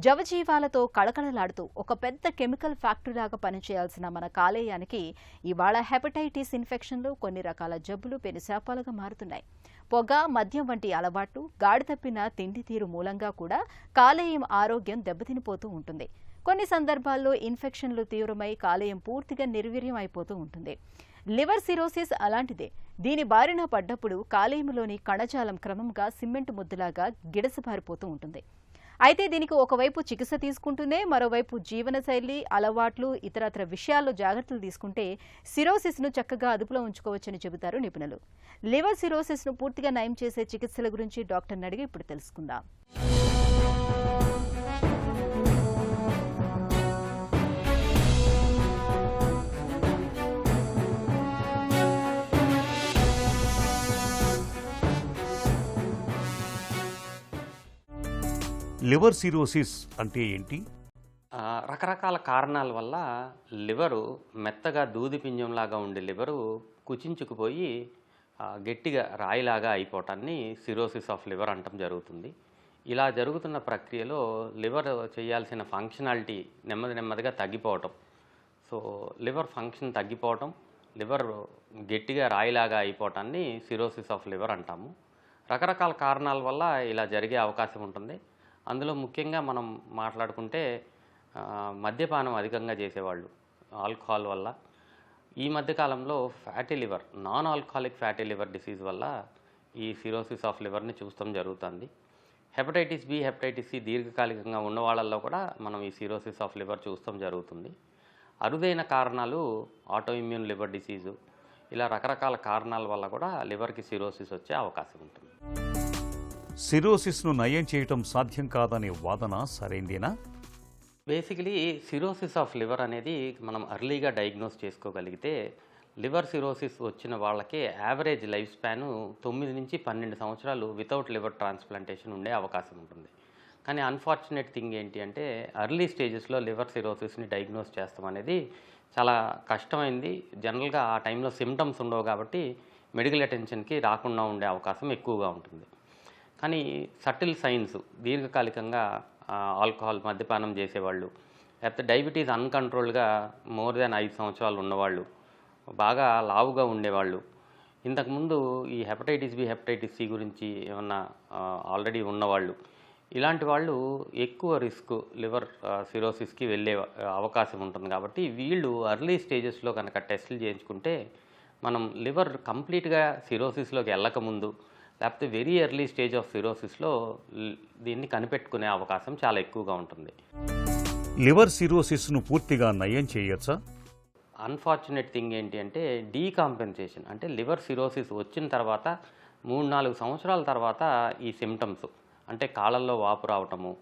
జవజీవాలతో కళకళలాడుతూ ఒక పెద్ద కెమికల్ ఫ్యాక్టరీలాగా పనిచేయాల్సిన మన కాలేయానికి ఇవాళ హెపటైటిస్ ఇన్ఫెక్షన్లు, కొన్ని రకాల జబ్బులు పెనుశాపాలుగా మారుతున్నాయి. పొగ, మద్యం వంటి అలవాట్లు, గాడి తప్పిన తిండి తీరు మూలంగా కూడా కాలేయం ఆరోగ్యం దెబ్బతినిపోతూ ఉంటుంది. కొన్ని సందర్భాల్లో ఇన్ఫెక్షన్లు తీవ్రమై కాలేయం పూర్తిగా నిర్వీర్యం అయిపోతూ ఉంటుంది. లివర్ సిరోసిస్ అలాంటిదే. దీని బారిన పడ్డప్పుడు కాలేయంలోని కణజాలం క్రమంగా సిమెంట్ ముద్దలాగా గిడసబారిపోతూ ఉంటుంది. అయితే దీనికి ఒకవైపు చికిత్స తీసుకుంటూనే మరోవైపు జీవనశైలి, అలవాట్లు, ఇతరత్ర విషయాల్లో జాగ్రత్తలు తీసుకుంటే సిరోసిస్ను చక్కగా అదుపులో ఉంచుకోవచ్చని చెబుతారు నిపుణులు. లివర్ సిరోసిస్ను పూర్తిగా నయం చేసే చికిత్సల గురించి డాక్టర్ని అడిగి ఇప్పుడు తెలుసుకుందాం. లివర్ సిరోసిస్ అంటే ఏంటి? రకరకాల కారణాల వల్ల లివరు మెత్తగా దూది పింజంలాగా ఉండే లివరు కుచించుకుపోయి గట్టిగా రాయిలాగా అయిపోవటాన్ని సిరోసిస్ ఆఫ్ లివర్ అంటం జరుగుతుంది. ఇలా జరుగుతున్న ప్రక్రియలో లివర్ చేయాల్సిన ఫంక్షనాలిటీ నెమ్మదిగా తగ్గిపోవటం, సో లివర్ ఫంక్షన్ తగ్గిపోవటం, లివర్ గట్టిగా రాయిలాగా అయిపోవటాన్ని సిరోసిస్ ఆఫ్ లివర్ అంటాము. రకరకాల కారణాల వల్ల ఇలా జరిగే అవకాశం ఉంటుంది. అందులో ముఖ్యంగా మనం మాట్లాడుకుంటే మద్యపానం అధికంగా చేసేవాళ్ళు, ఆల్కహాల్ వల్ల, ఈ మధ్యకాలంలో fatty liver, non alcoholic fatty liver disease వల్ల ఈ సిరోసిస్ ఆఫ్ లివర్ని చూస్తాం జరుగుతుంది. హెపటైటిస్ బి, హెపటైటిస్ సి దీర్ఘకాలికంగా ఉన్న వాళ్ళల్లో కూడా మనం ఈ సిరోసిస్ ఆఫ్ లివర్ చూస్తాం జరుగుతుంది. అరుదైన కారణాలు ఆటోఇమ్యూన్ లివర్ డిసీజు, ఇలా రకరకాల కారణాల వల్ల కూడా లివర్కి సిరోసిస్ వచ్చే అవకాశం ఉంటుంది. సిరోసిస్ను నయం చేయటం సాధ్యం కాదనే వాదన సరైందేనా? బేసికలీ సిరోసిస్ ఆఫ్ లివర్ అనేది మనం అర్లీగా డయాగ్నోస్ చేసుకోగలిగితే లివర్ సిరోసిస్ వచ్చిన వాళ్ళకే యావరేజ్ లైఫ్ స్పాన్ 9 నుంచి 12 సంవత్సరాలు వితౌట్ లివర్ ట్రాన్స్ప్లాంటేషన్ ఉండే అవకాశం ఉంటుంది. కానీ అన్ఫార్చునేట్ థింగ్ ఏంటి అంటే అర్లీ స్టేజెస్లో లివర్ సిరోసిస్ని డయాగ్నోస్ చేస్తాం అనేది చాలా కష్టమైంది. జనరల్గా ఆ టైంలో సిమ్టమ్స్ ఉండవు కాబట్టి మెడికల్ అటెన్షన్కి రాకుండా ఉండే అవకాశం ఎక్కువగా ఉంటుంది. కానీ సటిల్ సైన్స్, దీర్ఘకాలికంగా ఆల్కహాల్, మద్యపానం చేసేవాళ్ళు, లేకపోతే డయాబెటీస్ అన్కంట్రోల్డ్గా మోర్ దాన్ 5 సంవత్సరాలు ఉన్నవాళ్ళు, బాగా లావుగా ఉండేవాళ్ళు, ఇంతకుముందు ఈ హెపటైటిస్ బి, హెపటైటిస్ సి గురించి ఏమన్నా ఆల్రెడీ ఉన్నవాళ్ళు, ఇలాంటి వాళ్ళు ఎక్కువ రిస్క్ లివర్ సిరోసిస్కి వెళ్ళే అవకాశం ఉంటుంది. కాబట్టి వీళ్ళు అర్లీ స్టేజెస్లో కనుక టెస్టులు చేయించుకుంటే మనం లివర్ కంప్లీట్గా సిరోసిస్లోకి వెళ్ళకముందు, లేకపోతే వెరీ ఎర్లీ స్టేజ్ ఆఫ్ సిరోసిస్లో దీన్ని కనిపెట్టుకునే అవకాశం చాలా ఎక్కువగా ఉంటుంది. లివర్ సిరోసిస్ను పూర్తిగా నయం చేయొచ్చా? అన్ఫార్చునేట్ థింగ్ ఏంటి అంటే డీకాంపెన్సేషన్, అంటే లివర్ సిరోసిస్ వచ్చిన తర్వాత 3-4 సంవత్సరాల తర్వాత ఈ సిమ్టమ్స్, అంటే కాళ్ళల్లో వాపు రావటము,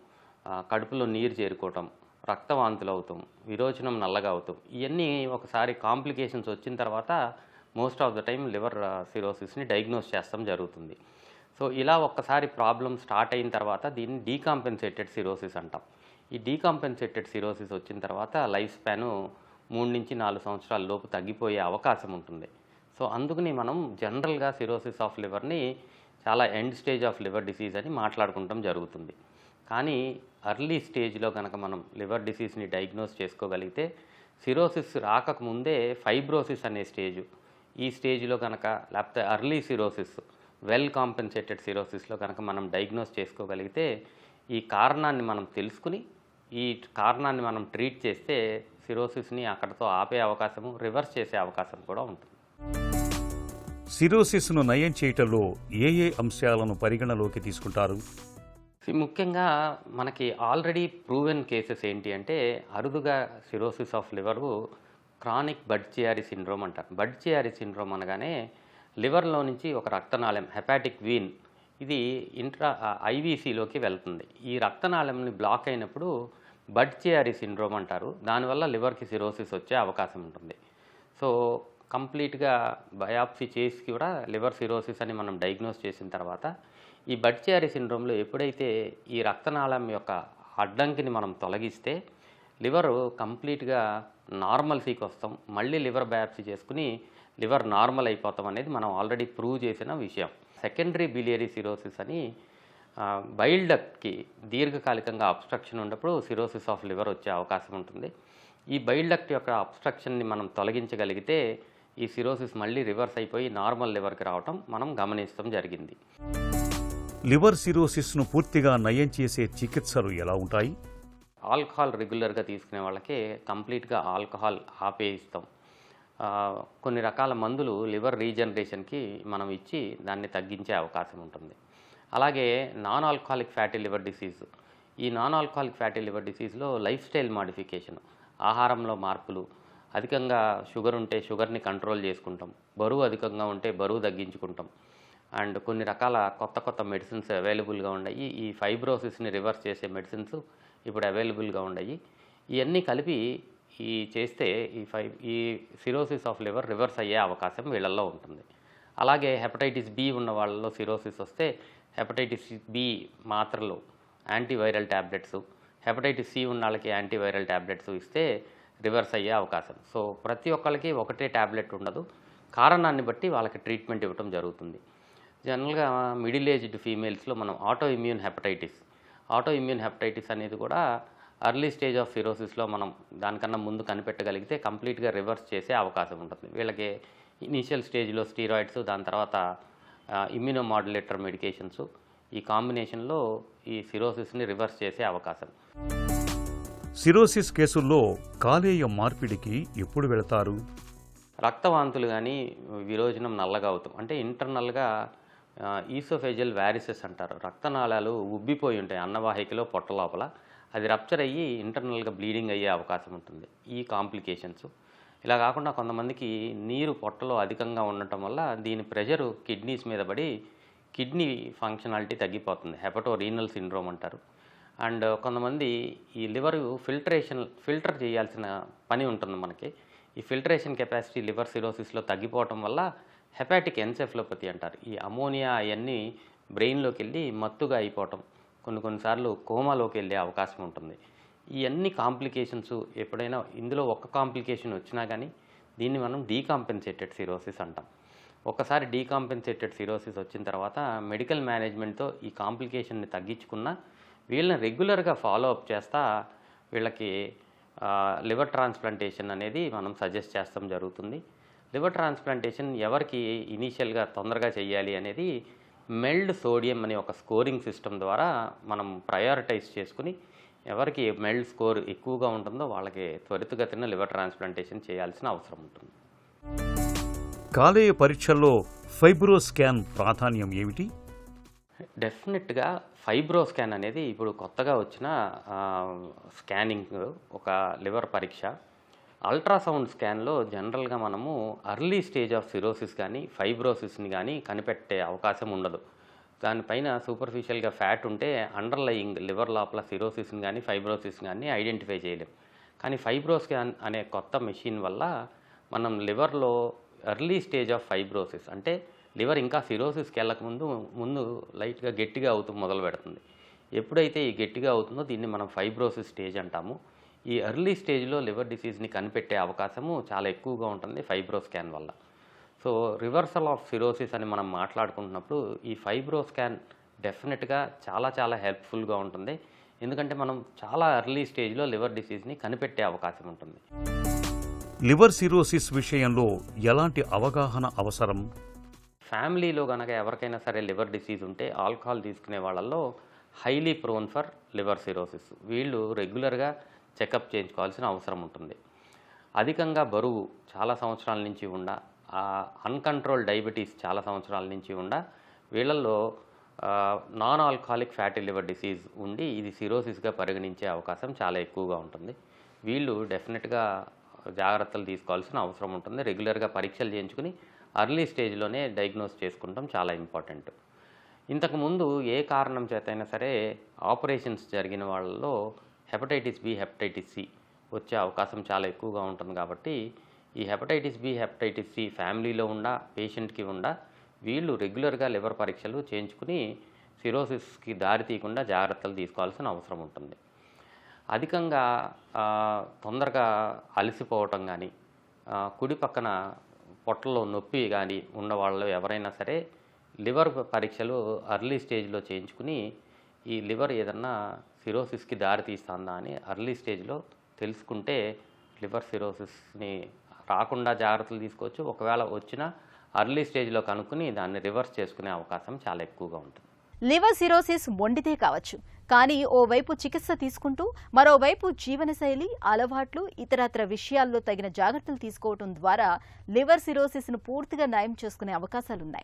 కడుపులో నీరు చేరుకోవటం, రక్తవాంతులు అవుతాం, విరోచనం నల్లగా అవుతాం, ఇవన్నీ ఒకసారి కాంప్లికేషన్స్ వచ్చిన తర్వాత most of the time liver సిరోసిస్ని డయాగ్నోస్ చేస్తాం జరుగుతుంది. సో ఇలా ఒక్కసారి ప్రాబ్లం స్టార్ట్ అయిన తర్వాత దీన్ని డీకాంపెన్సేటెడ్ సిరోసిస్ అంటాం. ఈ డీకాంపెన్సేటెడ్ సిరోసిస్ వచ్చిన తర్వాత లైఫ్ స్పాను 3 నుంచి 4 సంవత్సరాల లోపు తగ్గిపోయే అవకాశం ఉంటుంది. సో అందుకని మనం జనరల్గా సిరోసిస్ ఆఫ్ లివర్ని చాలా end stage of liver disease అని మాట్లాడుకుంటాం జరుగుతుంది. కానీ అర్లీ స్టేజ్లో కనుక మనం లివర్ డిసీజ్ని డయాగ్నోస్ చేసుకోగలిగితే సిరోసిస్ రాకముందే ఫైబ్రోసిస్ అనే స్టేజు, ఈ స్టేజ్లో కనుక, లేకపోతే అర్లీ సిరోసిస్, వెల్ కాంపెన్సేటెడ్ సిరోసిస్లో కనుక మనం డయాగ్నోస్ చేసుకోగలిగితే ఈ కారణాన్ని మనం తెలుసుకుని ఈ కారణాన్ని మనం ట్రీట్ చేస్తే సిరోసిస్ని అక్కడితో ఆపే అవకాశము, రివర్స్ చేసే అవకాశం కూడా ఉంటుంది. సిరోసిస్ను నయం చేయటంలో ఏ అంశాలను పరిగణలోకి తీసుకుంటారు? ముఖ్యంగా మనకి ఆల్రెడీ ప్రూవెన్ కేసెస్ ఏంటి అంటే అరుదుగా cirrhosis of liver chronic Budd Chiari syndrome అంటారు. బడ్చియారి సిండ్రోమ్ అనగానే లివర్లో నుంచి ఒక రక్తనాళం, హెపాటిక్ వీన్, ఇది ఐవీసీలోకి వెళ్తుంది. ఈ రక్తనాళంని బ్లాక్ అయినప్పుడు బడ్చియారి సిండ్రోమ్ అంటారు. దానివల్ల లివర్కి సిరోసిస్ వచ్చే అవకాశం ఉంటుంది. సో కంప్లీట్గా బయాప్సీ చేసి కూడా లివర్ సిరోసిస్ అని మనం డయాగ్నోస్ చేసిన తర్వాత ఈ బడ్చియారి సిండ్రోమ్లో ఎప్పుడైతే ఈ రక్తనాళం యొక్క అడ్డంకిని మనం తొలగిస్తే లివర్ కంప్లీట్గా నార్మల్సీకి వస్తాం, మళ్ళీ లివర్ బయాప్సీ చేసుకుని లివర్ నార్మల్ అయిపోతాం అనేది మనం ఆల్రెడీ ప్రూవ్ చేసిన విషయం. సెకండరీ బిలియరీ సిరోసిస్ అని బైల్ డక్ట్కి దీర్ఘకాలికంగా అబ్స్ట్రక్షన్ ఉన్నప్పుడు సిరోసిస్ ఆఫ్ లివర్ వచ్చే అవకాశం ఉంటుంది. ఈ బైల్ డక్ట్ యొక్క అబ్స్ట్రక్షన్ని మనం తొలగించగలిగితే ఈ సిరోసిస్ మళ్ళీ రివర్స్ అయిపోయి నార్మల్ లివర్కి రావటం మనం గమనించడం జరిగింది. లివర్ సిరోసిస్ను పూర్తిగా నయం చేసే చికిత్సలు ఎలా ఉంటాయి? ఆల్కహాల్ రెగ్యులర్గా తీసుకునే వాళ్ళకి కంప్లీట్గా ఆల్కహాల్ ఆపేయిస్తాం. కొన్ని రకాల మందులు లివర్ రీజనరేషన్కి మనం ఇచ్చి దాన్ని తగ్గించే అవకాశం ఉంటుంది. అలాగే non alcoholic fatty liver disease, ఈ నాన్ ఆల్కహాలిక్ ఫ్యాటీ లివర్ డిసీజ్లో లైఫ్ స్టైల్ మాడిఫికేషన్, ఆహారంలో మార్పులు, అధికంగా షుగర్ ఉంటే షుగర్ని కంట్రోల్ చేసుకుంటాం, బరువు అధికంగా ఉంటే బరువు తగ్గించుకుంటాం, అండ్ కొన్ని రకాల కొత్త మెడిసిన్స్ అవైలబుల్గా ఉన్నాయి. ఈ ఫైబ్రోసిస్ని రివర్స్ చేసే మెడిసిన్స్ ఇప్పుడు అవైలబుల్గా ఉన్నాయి. ఇవన్నీ కలిపి చేస్తే ఈ సిరోసిస్ ఆఫ్ లివర్ రివర్స్ అయ్యే అవకాశం వీళ్ళల్లో ఉంటుంది. అలాగే హెపటైటిస్ బి ఉన్న వాళ్ళలో సిరోసిస్ వస్తే హెపటైటిస్ బి మాత్రలు యాంటీవైరల్ ట్యాబ్లెట్స్, హెపటైటిస్ సి ఉన్న వాళ్ళకి యాంటీవైరల్ ట్యాబ్లెట్స్ ఇస్తే రివర్స్ అయ్యే అవకాశం. సో ప్రతి ఒక్కరికి ఒకటే ట్యాబ్లెట్ ఉండదు, కారణాన్ని బట్టి వాళ్ళకి ట్రీట్మెంట్ ఇవ్వడం జరుగుతుంది. జనరల్గా మిడిల్ ఏజ్డ్ ఫీమేల్స్లో మనం ఆటో ఇమ్యూన్ హెపటైటిస్ అనేది కూడా అర్లీ స్టేజ్ ఆఫ్ సిరోసిస్లో మనం దానికన్నా ముందు కనిపెట్టగలిగితే కంప్లీట్గా రివర్స్ చేసే అవకాశం ఉంటుంది. వీళ్ళకి ఇనీషియల్ స్టేజ్లో స్టీరాయిడ్స్, దాని తర్వాత ఇమ్యూనోమాడ్యులేటర్ మెడికేషన్స్, ఈ కాంబినేషన్లో ఈ సిరోసిస్ని రివర్స్ చేసే అవకాశం. సిరోసిస్ కేసుల్లో కాలేయ మార్పిడికి ఎప్పుడు వెళతారు? రక్తవాంతులు కానీ విరోచనం నల్లగా అవుతాం అంటే ఇంటర్నల్గా ఈసోఫేజియల్ వ్యారిసెస్ అంటారు. రక్తనాళాలు ఉబ్బిపోయి ఉంటాయి అన్నవాహికలో, పొట్ట లోపల, అది రప్చర్ అయ్యి ఇంటర్నల్గా బ్లీడింగ్ అయ్యే అవకాశం ఉంటుంది. ఈ కాంప్లికేషన్స్ ఇలా కాకుండా కొంతమందికి నీరు పొట్టలో అధికంగా ఉండటం వల్ల దీని ప్రెషరు కిడ్నీస్ మీద పడి కిడ్నీ ఫంక్షనాలిటీ తగ్గిపోతుంది, హెపటోరీనల్ సిండ్రోమ్ అంటారు. అండ్ కొంతమంది ఈ లివర్ ఫిల్టర్ చేయాల్సిన పని ఉంటుంది మనకి. ఈ ఫిల్టరేషన్ కెపాసిటీ లివర్ సిరోసిస్లో తగ్గిపోవటం వల్ల హెపాటిక్ ఎన్సెఫలోపతి అంటారు. ఈ అమోనియా అవన్నీ బ్రెయిన్లోకి వెళ్ళి మత్తుగా అయిపోవటం, కొన్నిసార్లు కోమాలోకి వెళ్ళే అవకాశం ఉంటుంది. ఈ అన్ని కాంప్లికేషన్స్ ఎప్పుడైనా ఇందులో ఒక్క కాంప్లికేషన్ వచ్చినా కానీ దీన్ని మనం డీకాంపెన్సేటెడ్ సిరోసిస్ అంటాం. ఒక్కసారి డీకాంపెన్సేటెడ్ సిరోసిస్ వచ్చిన తర్వాత మెడికల్ మేనేజ్మెంట్తో ఈ కాంప్లికేషన్ని తగ్గించుకున్న వీళ్ళని రెగ్యులర్గా ఫాలో అప్ చేస్తా వీళ్ళకి లివర్ ట్రాన్స్ప్లాంటేషన్ అనేది మనం సజెస్ట్ చేస్తాం జరుగుతుంది. లివర్ ట్రాన్స్ప్లాంటేషన్ ఎవరికి ఇనీషియల్గా తొందరగా చేయాలి అనేది మెల్డ్ సోడియం అనే ఒక స్కోరింగ్ సిస్టమ్ ద్వారా మనం ప్రయారిటైజ్ చేసుకుని ఎవరికి మెల్డ్ స్కోర్ ఎక్కువగా ఉంటుందో వాళ్ళకి త్వరితగతిన లివర్ ట్రాన్స్ప్లాంటేషన్ చేయాల్సిన అవసరం ఉంటుంది. కాలేయ పరీక్షల్లో ఫైబ్రోస్కాన్ ప్రాధాన్యం ఏమిటి? డెఫినెట్గా ఫైబ్రోస్కాన్ అనేది ఇప్పుడు కొత్తగా వచ్చిన స్కానింగ్ ఒక లివర్ పరీక్ష. అల్ట్రాసౌండ్ స్కాన్లో జనరల్గా మనము అర్లీ స్టేజ్ ఆఫ్ సిరోసిస్ కానీ ఫైబ్రోసిస్ని కానీ కనిపెట్టే అవకాశం ఉండదు. దానిపైన సూపర్ఫిషియల్గా ఫ్యాట్ ఉంటే అండర్లయింగ్ లివర్ లోపల సిరోసిస్ని కానీ ఫైబ్రోసిస్ని కానీ ఐడెంటిఫై చేయలేం. కానీ ఫైబ్రోస్కాన్ అనే కొత్త మెషిన్ వల్ల మనం లివర్లో ఎర్లీ స్టేజ్ ఆఫ్ ఫైబ్రోసిస్ అంటే లివర్ ఇంకా సిరోసిస్కి ముందు లైట్గా గట్టిగా అవుతూ మొదలు పెడుతుంది. ఎప్పుడైతే ఈ గట్టిగా అవుతుందో దీన్ని మనం ఫైబ్రోసిస్ స్టేజ్ అంటాము. ఈ ఎర్లీ స్టేజ్లో లివర్ డిసీజ్ని కనిపెట్టే అవకాశము చాలా ఎక్కువగా ఉంటుంది ఫైబ్రోస్కాన్ వల్ల. సో రివర్సల్ ఆఫ్ సిరోసిస్ అని మనం మాట్లాడుకుంటున్నప్పుడు ఈ ఫైబ్రోస్కాన్ డెఫినెట్గా చాలా హెల్ప్ఫుల్గా ఉంటుంది. ఎందుకంటే మనం చాలా ఎర్లీ స్టేజ్లో లివర్ డిసీజ్ని కనిపెట్టే అవకాశం ఉంటుంది. లివర్ సిరోసిస్ విషయంలో ఎలాంటి అవగాహన అవసరం? ఫ్యామిలీలో కనుక ఎవరికైనా సరే లివర్ డిసీజ్ ఉంటే ఆల్కహాల్ తీసుకునే వాళ్ళల్లో highly prone for liver cirrhosis. వీళ్ళు రెగ్యులర్గా చెకప్ చేయించుకోవాల్సిన అవసరం ఉంటుంది. అధికంగా బరువు చాలా సంవత్సరాల నుంచి ఉండ, అన్కంట్రోల్ డయాబెటీస్ చాలా సంవత్సరాల నుంచి ఉండ, వీళ్ళల్లో non alcoholic fatty liver disease ఉండి ఇది సిరోసిస్గా పరిగణించే అవకాశం చాలా ఎక్కువగా ఉంటుంది. వీళ్ళు డెఫినెట్గా జాగ్రత్తలు తీసుకోవాల్సిన అవసరం ఉంటుంది. రెగ్యులర్గా పరీక్షలు చేయించుకుని అర్లీ స్టేజ్లోనే డయాగ్నోస్ చేసుకుంటాం చాలా ఇంపార్టెంట్. ఇంతకుముందు ఏ కారణం చేతైనా సరే ఆపరేషన్స్ జరిగిన వాళ్ళలో హెపటైటిస్ బి, హెపటైటిస్ సి వచ్చే అవకాశం చాలా ఎక్కువగా ఉంటుంది. కాబట్టి ఈ హెపటైటిస్ బి, హెపటైటిస్ సి ఫ్యామిలీలో ఉన్న పేషెంట్కి వీళ్ళు రెగ్యులర్గా లివర్ పరీక్షలు చేయించుకుని సిరోసిస్కి దారి తీయకుండా జాగ్రత్తలు తీసుకోవాల్సిన అవసరం ఉంటుంది. అధికంగా తొందరగా అలసిపోవటం కానీ, కుడి పక్కన పొట్టలో నొప్పి కానీ ఉన్న వాళ్ళు ఎవరైనా సరే లివర్ పరీక్షలు అర్లీ స్టేజ్లో చేయించుకుని ఈ లివర్ ఏదన్నా సిరోసిస్కి దారి తీస్తుందా అని ఎర్లీ స్టేజ్లో తెలుసుకుంటే లివర్ సిరోసిస్ని రాకుండా జాగ్రత్తలు తీసుకోవచ్చు. ఒకవేళ వచ్చినా ఎర్లీ స్టేజ్లో కనుక్కుని దాన్ని రివర్స్ చేసుకునే అవకాశం చాలా ఎక్కువగా ఉంటుంది. లివర్ సిరోసిస్ మొండితే కావచ్చు, కానీ ఓవైపు చికిత్స తీసుకుంటూ మరోవైపు జీవనశైలి, అలవాట్లు, ఇతరత్ర విషయాల్లో తగిన జాగ్రత్తలు తీసుకోవడం ద్వారా లివర్ సిరోసిస్ను పూర్తిగా నయం చేసుకునే అవకాశాలున్నాయి.